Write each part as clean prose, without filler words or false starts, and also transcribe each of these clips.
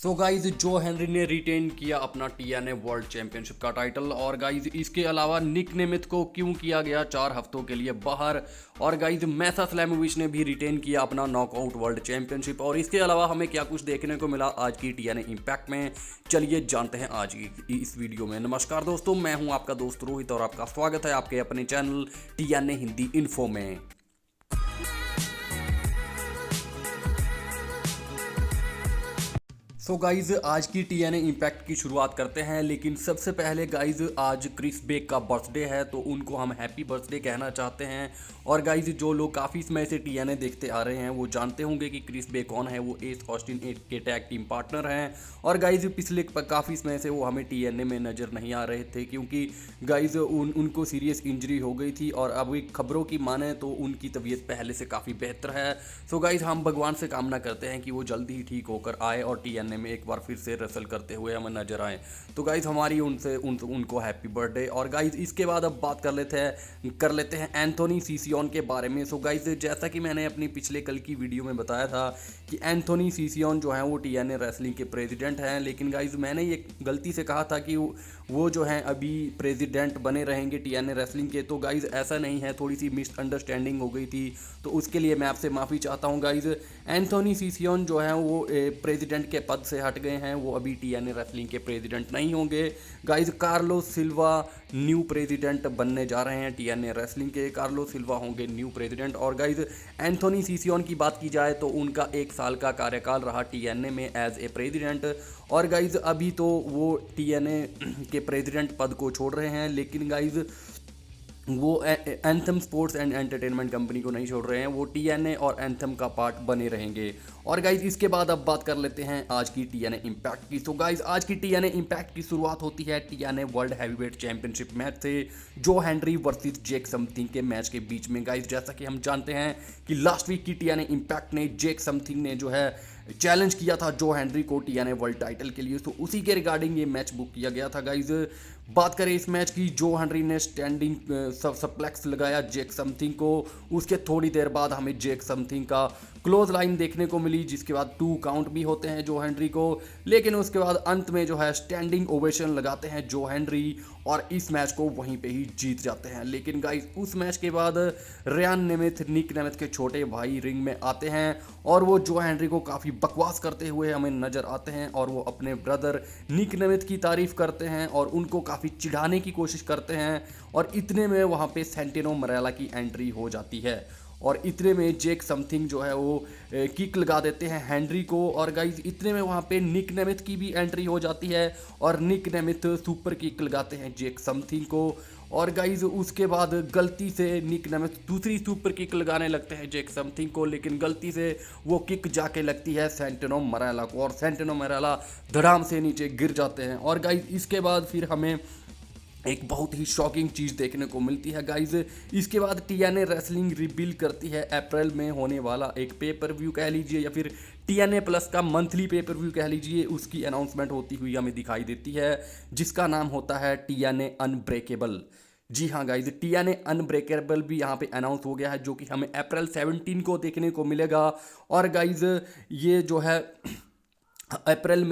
So guys जो Henry ने retain किया अपना टीएनए वर्ल्ड चैंपियनशिप का टाइटल। और गाइज इसके अलावा निक नेमिथ को क्यों किया गया 4 हफ्तों के लिए बाहर। और गाइज मैसा स्लैमोविच ने भी रिटेन किया अपना नॉकआउट वर्ल्ड चैंपियनशिप। और इसके अलावा हमें क्या कुछ देखने को मिला आज की टीएनए इम्पैक्ट में, चलिए जानते हैं आज की इस वीडियो में। नमस्कार दोस्तों, मैं हूं आपका दोस्त रोहित और आपका स्वागत है आपके अपने चैनल टीएनए हिंदी इन्फो में। सो गाइज आज की टीएनए इम्पैक्ट की शुरुआत करते हैं, लेकिन सबसे पहले गाइज आज क्रिस बेक का बर्थडे है तो उनको हम हैप्पी बर्थडे कहना चाहते हैं। और गाइज जो लोग काफ़ी समय से टीएनए देखते आ रहे हैं वो जानते होंगे कि क्रिस बेक कौन है। वो एस ऑस्टिन के टैग टीम पार्टनर हैं। और गाइज पिछले काफ़ी समय से वो हमें टीएनए में नज़र नहीं आ रहे थे क्योंकि गाइज उनको सीरियस इंजरी हो गई थी। और अभी खबरों की माने तो उनकी तबीयत पहले से काफ़ी बेहतर है। सो गाइज हम भगवान से कामना करते हैं कि वो जल्दी ही ठीक होकर आए और टीएनए में एक बार फिर से रसल करते हुए हमें नजर आए। तो गाइज हमारी उनको हैप्पी बर्थडे। और गाइज इसके बाद अब बात कर लेते हैं एंथोनी सीसियोन के बारे में। सो गाइज जैसा कि मैंने अपनी पिछले कल की वीडियो में बताया था कि एंथोनी सीसियोन जो है वो टीएनए रेसलिंग के प्रेसिडेंट हैं, लेकिन गाइज मैंने ये गलती से कहा था कि वो जो हैं अभी प्रेसिडेंट बने रहेंगे टीएनए रेसलिंग के। तो गाइज ऐसा नहीं है, थोड़ी सी मिसअंडरस्टैंडिंग हो गई थी तो उसके लिए मैं आपसे माफ़ी चाहता हूँ। गाइज एंथोनी सीसियोन जो है वो प्रेसिडेंट के पद से हट गए हैं, वो अभी टीएनए रेसलिंग के प्रेसिडेंट नहीं होंगे। गाइज कार्लोस सिल्वा न्यू प्रेसिडेंट बनने जा रहे हैं टीएनए रेसलिंग के। कार्लोस सिल्वा होंगे न्यू प्रेसिडेंट। और गाइज एंथोनी सीसियोन की बात की जाए तो उनका 1 साल का कार्यकाल रहा टीएनए में एज ए प्रेसिडेंट। और गाइज अभी तो वो टीएनए के प्रेसिडेंट पद को छोड़ रहे हैं, लेकिन गाइज वो anthem sports and entertainment company को नहीं छोड़ रहे हैं, वो टीएनए और एंथम का पार्ट बने रहेंगे। और गाइज इसके बाद अब बात कर लेते हैं आज की टीएनए इम्पैक्ट की। तो गाइज आज की टीएनए इम्पैक्ट की शुरुआत होती है TNA world heavyweight championship match से, जो हेनरी वर्सेस जेक समथिंग के मैच के बीच में। गाइज जैसा कि हम जानते हैं कि लास्ट वीक की टीएनए इम्पैक्ट ने जेक समथिंग ने जो है चैलेंज किया था जो हेनरी को टीएनए वर्ल्ड टाइटल के लिए, तो उसी के रिगार्डिंग ये मैच बुक किया गया था। गाइज बात करें इस मैच की, जो हेनरी ने स्टैंडिंग सप्लेक्स लगाया जेक समथिंग को, उसके थोड़ी देर बाद हमें जेक समथिंग का क्लोज लाइन देखने को मिली, जिसके बाद 2 काउंट भी होते हैं जो हेनरी को। लेकिन उसके बाद अंत में जो है स्टैंडिंग ओवेशन लगाते हैं जो हेनरी और इस मैच को वहीं पे ही जीत जाते हैं। लेकिन गाइस उस मैच के बाद रियान नेमिथ, निक नेमिथ के छोटे भाई रिंग में आते हैं और वो जो हेनरी को काफ़ी बकवास करते हुए हमें नज़र आते हैं। और वो अपने ब्रदर निक नेमिथ की तारीफ करते हैं और उनको काफ़ी चिढ़ाने की कोशिश करते हैं। और इतने में वहाँ पे सेंटिनो मरेला की एंट्री हो जाती है और इतने में जेक समथिंग जो है वो किक लगा देते हैं हेनरी को। और गाइज इतने में वहाँ पे निक नेमिथ की भी एंट्री हो जाती है और निक नेमिथ सुपर किक लगाते हैं जेक समथिंग को। और गाइज उसके बाद गलती से निक नेमिथ दूसरी सुपर किक लगाने लगते हैं जेक समथिंग को, लेकिन गलती से वो किक जाके लगती है सेंटिनो मरेला को और सेंटिनो मरेला धड़ाम से नीचे गिर जाते हैं। और गाइज इसके बाद फिर हमें एक बहुत ही शॉकिंग चीज़ देखने को मिलती है। गाइज इसके बाद टीएनए रेसलिंग रिवील करती है अप्रैल में होने वाला एक पेपर व्यू कह लीजिए या फिर टीएनए प्लस का मंथली पेपर व्यू कह लीजिए, उसकी अनाउंसमेंट होती हुई हमें दिखाई देती है, जिसका नाम होता है टीएनए अनब्रेकेबल। जी हाँ गाइज, टीएनए अनब्रेकेबल भी यहाँ पे अनाउंस हो गया है, जो कि हमें अप्रैल 17 को देखने को मिलेगा। और गाइज ये जो है अप्रैल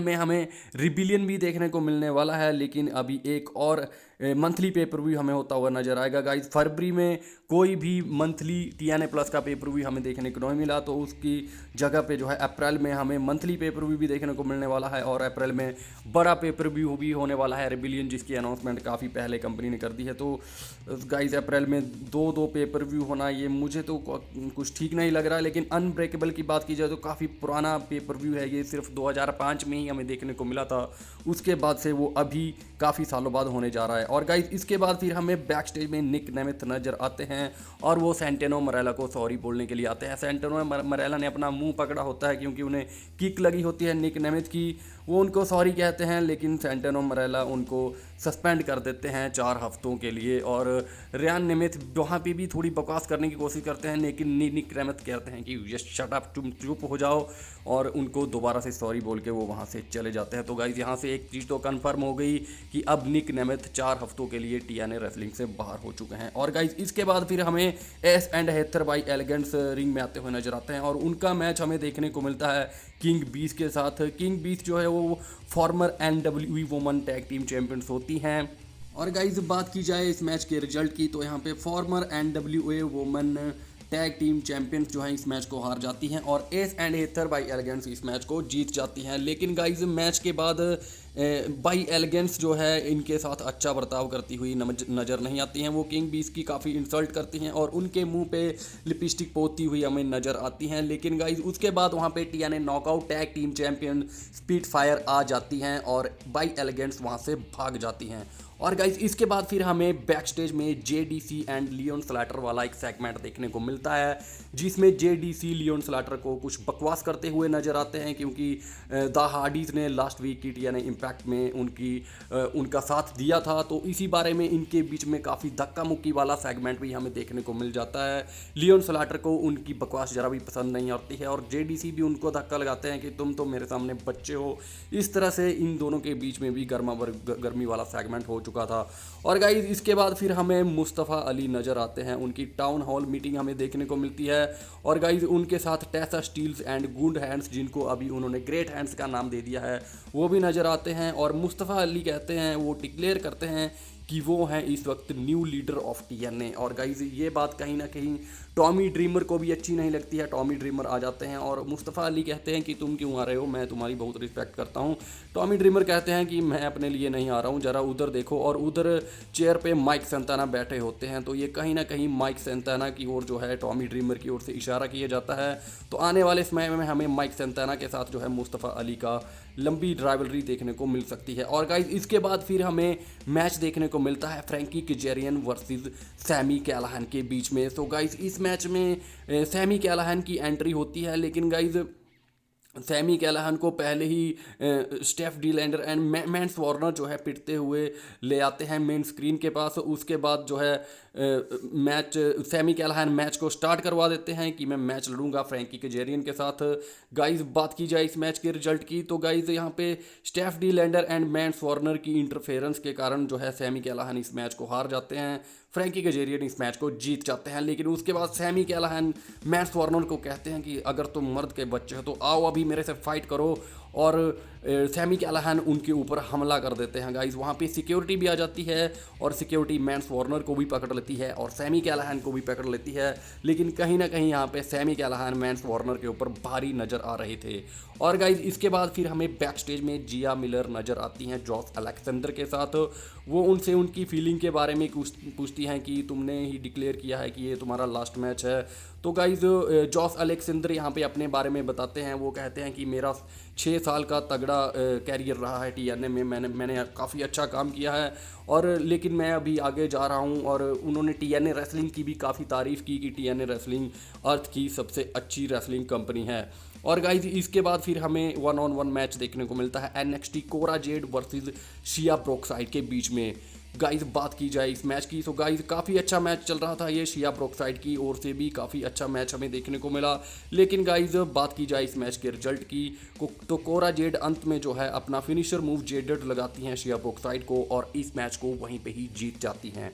में हमें रिबिलियन भी देखने को मिलने वाला है, लेकिन अभी एक और मंथली पेपर व्यू हमें होता हुआ नजर आएगा। गाइज फरवरी में कोई भी मंथली टीएनए प्लस का पेपर व्यू हमें देखने को नहीं मिला, तो उसकी जगह पे जो है अप्रैल में हमें मंथली पेपर व्यू भी देखने को मिलने वाला है। और अप्रैल में बड़ा पेपर व्यू भी होने वाला है रिबिलियन, जिसकी अनाउंसमेंट काफ़ी पहले कंपनी ने कर दी है। तो गाइज अप्रैल में दो पेपर व्यू होना ये मुझे तो कुछ ठीक नहीं लग रहा है। लेकिन अनब्रेकेबल की बात की जाए तो काफ़ी पुराना पेपर व्यू है, ये सिर्फ 2005 में ही हमें देखने को मिला था, उसके बाद से वो अभी काफ़ी सालों बाद होने जा रहा है। और गाइज इसके बाद फिर हमें बैक स्टेज में निक नेमिथ नजर आते हैं और वो सेंटिनो मरेला को सॉरी बोलने के लिए आते हैं। सेंटिनो मरेला ने अपना मुंह पकड़ा होता है क्योंकि उन्हें किक लगी होती है निक नेमिथ की, वो उनको सॉरी कहते हैं, लेकिन सेंटिनो मरेला उनको सस्पेंड कर देते हैं 4 हफ्तों के लिए। और रियान नेमिथ वहाँ पे भी थोड़ी बकवास करने की कोशिश करते हैं, लेकिन निक नेमिथ कहते हैं कि जस्ट शट अप, तुम चुप हो जाओ, और उनको दोबारा से सॉरी बोल के वो वहाँ से चले जाते हैं। तो गाइज यहाँ से एक चीज़ तो कन्फर्म हो गई कि अब निक नेमिथ 4 हफ्तों के लिए टीएनए रेसलिंग से बाहर हो चुके हैं। और गाइज इसके बाद फिर हमें Ash and Heather by Elegance ring में आते हुए नजर आते हैं और उनका मैच हमें देखने को मिलता है किंग बीस के साथ। किंग बीस जो है वो farmer NWE woman tag team champions होती हैं। और गाइज बात की जाए इस मैच के रिजल्ट की, तो यहाँ पे farmer NWA woman tag team champions जो हैं इस मैच को हार जाती हैं और S and Heather by elegance इस मैच को जीत जाती हैं। लेकिन गाइज मैच के बाद बाई एलिगेंस जो है इनके साथ अच्छा बर्ताव करती हुई नज़र नहीं आती हैं। वो किंग बीस की काफ़ी इंसल्ट करती हैं और उनके मुंह पे लिपस्टिक पोतती हुई हमें नज़र आती हैं। लेकिन गाइज उसके बाद वहाँ पे TNA knockout tag team champion Spitfire आ जाती हैं और बाई एलिगेंस वहाँ से भाग जाती हैं। और गाइज इसके बाद फिर हमें बैक स्टेज में JDC एंड लियोन स्लैटर वाला एक सेगमेंट देखने को मिलता है, जिसमें JDC लियोन स्लैटर को कुछ बकवास करते हुए नजर आते हैं, क्योंकि द हार्डीज़ ने लास्ट वीक की TNA इम्पैक्ट में उनका साथ दिया था। तो इसी बारे में इनके बीच में काफ़ी धक्का मुक्की वाला सेगमेंट भी हमें देखने को मिल जाता है। लियोन स्लैटर को उनकी बकवास ज़रा भी पसंद नहीं आती है और JDC भी उनको धक्का लगाते हैं कि तुम तो मेरे सामने बच्चे हो। इस तरह से इन दोनों के बीच में भी गर्मी वाला सेगमेंट हो चुका था। और गाइज इसके बाद फिर हमें मुस्तफ़ा अली नज़र आते हैं, उनकी टाउन हॉल मीटिंग हमें देखने को मिलती है। और गाइज उनके साथ Tessa Steels and good hands, जिनको अभी उन्होंने ग्रेट हैंड्स का नाम दे दिया है, वो भी नज़र आते हैं। और मुस्तफ़ा अली कहते हैं, वो डिक्लेयर करते हैं कि वो हैं इस वक्त न्यू लीडर ऑफ TNA। और गाइज ये बात कहीं ना कहीं टॉमी ड्रीमर को भी अच्छी नहीं लगती है। टॉमी ड्रीमर आ जाते हैं और मुस्तफ़ा अली कहते हैं कि तुम क्यों आ रहे हो, मैं तुम्हारी बहुत रिस्पेक्ट करता हूँ। टॉमी ड्रीमर कहते हैं कि मैं अपने लिए नहीं आ रहा हूँ, ज़रा उधर देखो। और उधर चेयर पे माइक सेंटाना बैठे होते हैं, तो ये कहीं ना कहीं माइक सेंटाना की ओर जो है टॉमी ड्रीमर की ओर से इशारा किया जाता है। तो आने वाले समय में हमें माइक सेंटाना के साथ जो है मुस्तफ़ा अली का लंबी राइवलरी देखने को मिल सकती है। और गाइज इसके बाद फिर हमें मैच देखने को मिलता है फ्रैंकी कजेरियन वर्सेस सैमी कैलाहन के बीच में। तो गाइज इस मैच में सैमी कैलाहन की एंट्री होती है, लेकिन गाइज सैमी कैलाहन को पहले ही Steph De Lander and Mance Warner जो है पिटते हुए ले आते हैं मेन स्क्रीन के पास। उसके बाद जो है मैच सैमी कैलाहन मैच को स्टार्ट करवा देते हैं कि मैं मैच लड़ूंगा फ्रैंकी कजेरियन के साथ। गाइज बात की जाए इस मैच के रिजल्ट की, तो गाइज यहाँ पे Steph De Lander and Mance Warner की इंटरफेरेंस के कारण जो है सैमी कैलाहन इस मैच को हार जाते हैं, फ्रैंकी कजेरियन इस मैच को जीत जाते हैं। लेकिन उसके बाद सैमी कैलाहन मैंस वार्नर को कहते हैं कि अगर तुम मर्द के बच्चे हो तो आओ अभी मेरे से फाइट करो। और सैमी कैलाहन उनके ऊपर हमला कर देते हैं। गाइज वहाँ पे सिक्योरिटी भी आ जाती है और सिक्योरिटी मैंस वार्नर को भी पकड़ लेती है और सैमी कैलाहन को भी पकड़ लेती है। लेकिन कहीं ना कहीं यहाँ पे सैमी कैलाहन मैंस वार्नर के ऊपर भारी नज़र आ रहे थे। और गाइज इसके बाद फिर हमें बैक स्टेज में जिया मिलर नज़र आती हैं जॉस अलेक्जेंडर के साथ। वो उनसे उनकी फीलिंग के बारे में पूछती हैं कि तुमने ही डिक्लेयर किया है कि ये तुम्हारा लास्ट मैच है। तो गाइज जॉस अलेक्जेंडर यहाँ पे अपने बारे में बताते हैं। वो कहते हैं कि मेरा 6 साल का तगड़ा कैरियर रहा है TNA में, मैंने काफ़ी अच्छा काम किया है और लेकिन मैं अभी आगे जा रहा हूँ। और उन्होंने TNA रेसलिंग की भी काफ़ी तारीफ़ की कि TNA रेसलिंग अर्थ की सबसे अच्छी रेसलिंग कंपनी है। और गाइज इसके बाद फिर हमें 1-on-1 मैच देखने को मिलता है NXT कोरा जेड वर्सेस शिया ब्रोक्साइड के बीच में। गाइज बात की जाए इस मैच की, तो गाइज काफ़ी अच्छा मैच चल रहा था, ये शिया ब्रोक्साइड की ओर से भी काफ़ी अच्छा मैच हमें देखने को मिला। लेकिन गाइज बात की जाए इस मैच के रिजल्ट की, तो कोरा जेड अंत में जो है अपना फिनिशर मूव जेडेड लगाती हैं शिया ब्रोक्साइड को और इस मैच को वहीं पे ही जीत जाती हैं।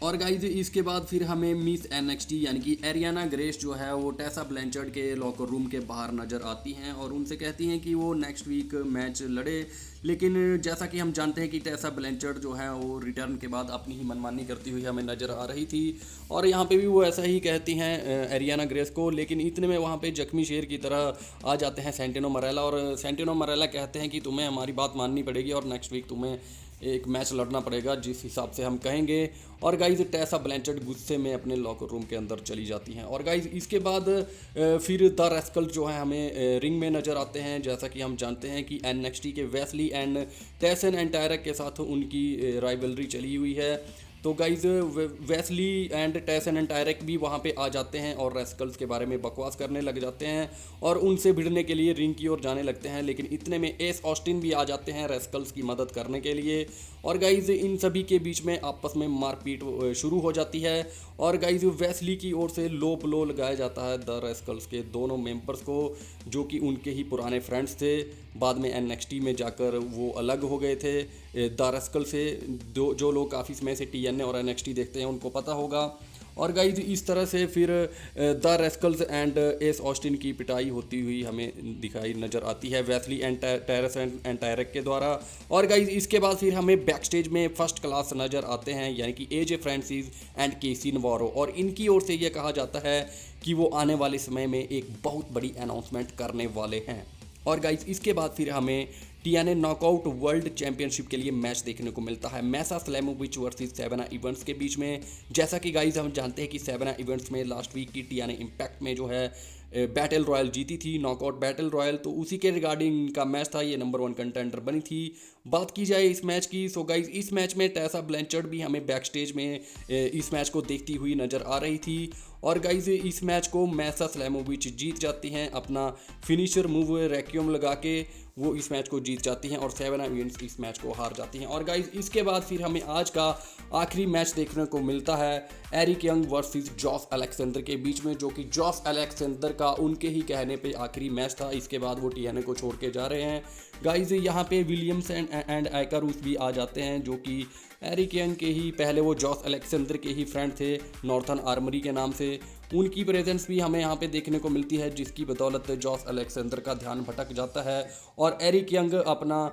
और गाइज इसके बाद फिर हमें मिस NXT यानी कि एरियाना ग्रेस जो है वो टेसा ब्लैंचर्ड के लॉकर रूम के बाहर नज़र आती हैं और उनसे कहती हैं कि वो नेक्स्ट वीक मैच लड़े। लेकिन जैसा कि हम जानते हैं कि टेसा ब्लैंचर्ड जो है वो रिटर्न के बाद अपनी ही मनमानी करती हुई हमें नज़र आ रही थी और यहाँ पे भी वो ऐसा ही कहती हैं एरियाना ग्रेस को। लेकिन इतने में वहाँ पे जख्मी शेर की तरह आ जाते हैं सैंटिनो मरेला और सैंटिनो मरेला कहते हैं कि तुम्हें हमारी बात माननी पड़ेगी और नेक्स्ट वीक तुम्हें एक मैच लड़ना पड़ेगा जिस हिसाब से हम कहेंगे। और गाइज टेसा ब्लैंचर्ड गुस्से में अपने लॉकर रूम के अंदर चली जाती हैं। और गाइज इसके बाद फिर द रैस्कल्स जो है हमें रिंग में नज़र आते हैं। जैसा कि हम जानते हैं कि NXT के Wes Lee and Tyson and Tyriek के साथ उनकी राइवलरी चली हुई है। तो guys Wes Lee and Tyson and Tyriek भी वहाँ पे आ जाते हैं और रैस्कल्स के बारे में बकवास करने लग जाते हैं और उनसे भिड़ने के लिए रिंग की ओर जाने लगते हैं। लेकिन इतने में एस ऑस्टिन भी आ जाते हैं रैस्कल्स की मदद करने के लिए और गाइज इन सभी के बीच में आपस में मारपीट शुरू हो जाती है। और गाइज वेस्ली की ओर से लो ब्लो लगाया जाता है द रैस्कल्स के दोनों मेंबर्स को, जो कि उनके ही पुराने फ्रेंड्स थे। बाद में NXT में जाकर वो अलग हो गए थे द रैस्कल से। जो लोग काफ़ी समय से TNA और NXT देखते हैं उनको पता होगा। और गाइज इस तरह से फिर द रेस्कल्स एंड एस ऑस्टिन की पिटाई होती हुई हमें दिखाई नज़र आती है वेस्ली एंड टेरेस एंड टायरेक के द्वारा। और गाइज इसके बाद फिर हमें बैक स्टेज में फर्स्ट क्लास नज़र आते हैं, यानी कि एजे फ्रांसिस एंड केसी नवारो, और इनकी ओर से यह कहा जाता है कि वो आने वाले समय में एक बहुत बड़ी अनाउंसमेंट करने वाले हैं। और गाइज इसके बाद फिर हमें टीएनए नॉकआउट वर्ल्ड चैंपियनशिप के लिए मैच देखने को मिलता है मैसा स्लैमोविच वर्सेस सेवेना इवेंट्स के बीच में। जैसा कि गाइज हम जानते हैं कि सेवेना इवेंट्स में लास्ट वीक की टीएनए इम्पैक्ट में जो है बैटल रॉयल जीती थी, नॉकआउट बैटल रॉयल, तो उसी के रिगार्डिंग का मैच था, ये नंबर 1 कंटेंडर बनी थी। बात की जाए इस मैच की, सो गाइज इस मैच में टेसा ब्लैंचर्ड भी हमें बैक स्टेज में इस मैच को देखती हुई नज़र आ रही थी। और गाइज इस मैच को मैसा स्लैमोविच जीत जाती हैं, अपना फिनिशर मूव रैक्यूम लगा के वो इस मैच को जीत जाती हैं और सेवेना इवेंट्स इस मैच को हार जाती हैं। और गाइज इसके बाद फिर हमें आज का आखिरी मैच देखने को मिलता है Eric Young versus Josh Alexander के बीच में, जो कि जॉश अलेक्जेंडर का उनके ही कहने पे आखिरी मैच था। इसके बाद वो टीएनए को छोड़ के जा रहे हैं। गाइज यहाँ पे विलियम्स एंड आइकारूस भी आ जाते हैं, जो कि एरिक यंग के ही, पहले वो जॉश अलेक्जेंडर के ही फ्रेंड थे नॉर्थन आर्मरी के नाम से। उनकी प्रेजेंस भी हमें यहाँ पे देखने को मिलती है, जिसकी बदौलत जॉश अलेक्जेंडर का ध्यान भटक जाता है और एरिक यंग अपना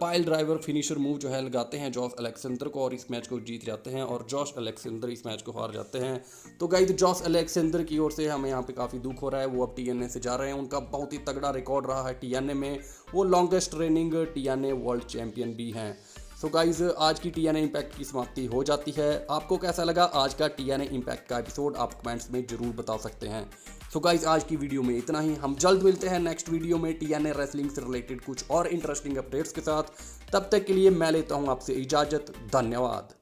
पाइल ड्राइवर फिनिशर मूव जो है लगाते हैं जॉश अलेक्जेंडर को और इस मैच को जीत जाते हैं और जॉश अलेक्जेंडर इस मैच को हार जाते हैं। तो गाइस जॉश अलेक्जेंडर की ओर से हमें यहाँ पे काफ़ी दुख हो रहा है, वो अब टीएनए से जा रहे हैं। उनका बहुत ही तगड़ा रिकॉर्ड रहा है टीएनए में, वो longest running TNA world champion भी हैं। सो गाइज आज की टीएनए इम्पैक्ट की समाप्ति हो जाती है। आपको कैसा लगा आज का टीएनए इम्पैक्ट का एपिसोड, आप कमेंट्स में जरूर बता सकते हैं। सो गाइज आज की वीडियो में इतना ही, हम जल्द मिलते हैं नेक्स्ट वीडियो में टीएनए रेसलिंग से रिलेटेड कुछ और इंटरेस्टिंग अपडेट्स के साथ। तब तक के लिए मैं लेता हूं आपसे इजाज़त, धन्यवाद।